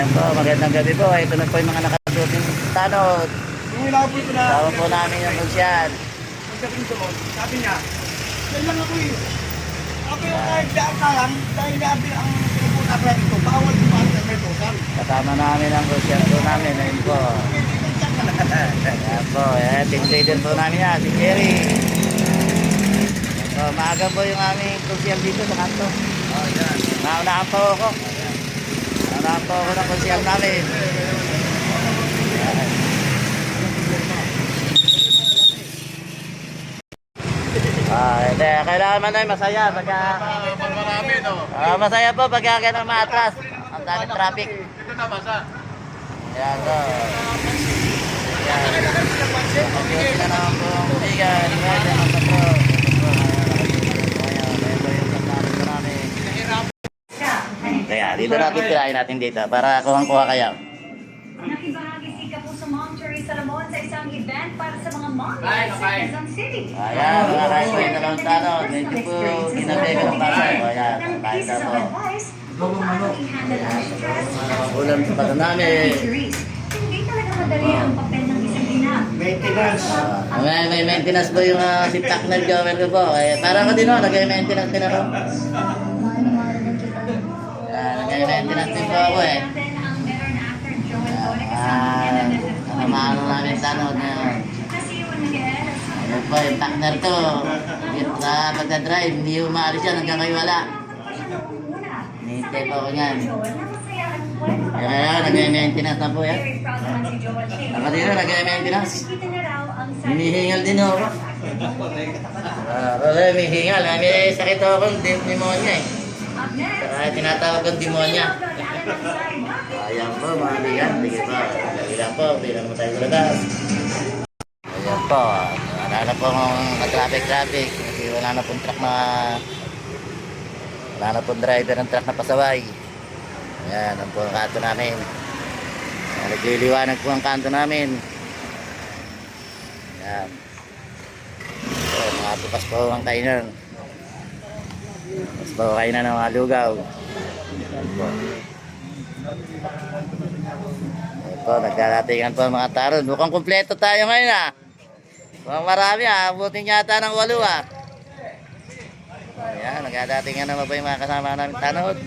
Ayan po, magandang gabi po. Ito na po yung mga nakaduting tanod. Yung inabot ko na, Tawag po namin yung konsyal. pagdating doon, sabi niya, yan lang ako eh. Ako yung kahit daan ka lang, dahil nabi ang pinupunta ko dito, bawal kumain ng metrosan. Kasama namin ang konsyal po namin. Ayun po. Ayan po, team leader po namin yan, si Jerry. So, maaga po yung aming konsyal dito sa kanto. Oh, yan. Naunahan po ako. Naunahan po ako ng konsyal namin. Ayan. Kailangan man ay masaya pagka Marami, no? masaya po pagka ganun maatras. Ang daming traffic. Ito na, basa. Ayan po. Ayan. Pag-iwas na naman po ang bigan. Ayan ang patro. Ayan po yung pagkakas po namin. Kaya dito natin tirahin natin dito para kuhang-kuha kayo. Nakibahagi si Kapuso Mom Cherry Salamon sa isang event para sa mga moms sa Quezon City. Ayan, mga kayo yung dalawang tanong. Medyo po ginabega ng basa. Ayan, tayo na po. Ulam sa pato namin. Hindi talaga madali ang papel ng isang ina. Maintenance. May maintenance po yung si Taknel Jower ko po. Parang ko din o, nag-maintenance din ako. Nag-maintenance din po ako eh. Namamano namin sa ano na yun. Ayun po, yung partner to. Sa pagka-drive, hindi umaalis yan hanggang kayo wala. Nihintay po ako niyan. Kaya nag-maintenance na po yan. Ako din o, nag-maintenance. Hinihingal din ako. Kasi may hingal. May sakit ako ng demonya eh. Kaya tinatawag ang demonya. Ayan po, mga bigan. Sige po. Bilang po, bilang mo tayo sa labas. Ayan po. Wala na po ng traffic. Kasi wala na pong truck na... Wala na pong driver ng truck na pasaway. Ayan, ang po ang kanto namin. Nagliliwanag po ang kanto namin. Ayan. So, mga tupas po ang kainan. Tupas po kainan ng mga lugaw. Ayan po. Ito, nagdaratingan po mga tarot. Mukhang kumpleto tayo ngayon ah. Mukhang marami ah. Abutin yata ng 8 ah. Ayan, nagdaratingan naman po yung mga kasama namin tanod.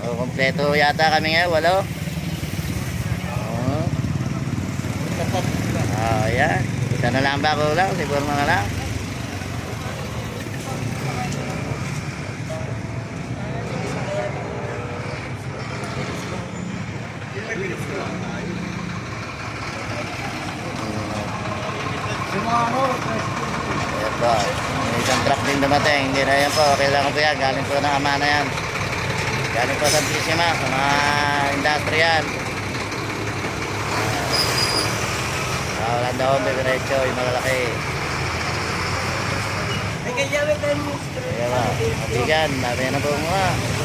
Kumpleto yata kami ngayon, 8. Ayan. Isa na lang ba ako lang? Siguro mga lang. Ayan po. May isang truck din dumating. Hindi na yan po. Kailangan po yan. Galing po ng Amana yan. Galing po sa Bisima. Sa mga industrial. Wala daw. May diretso. Yung malalaki. Ayan po. Mabigan. Dami na po mga.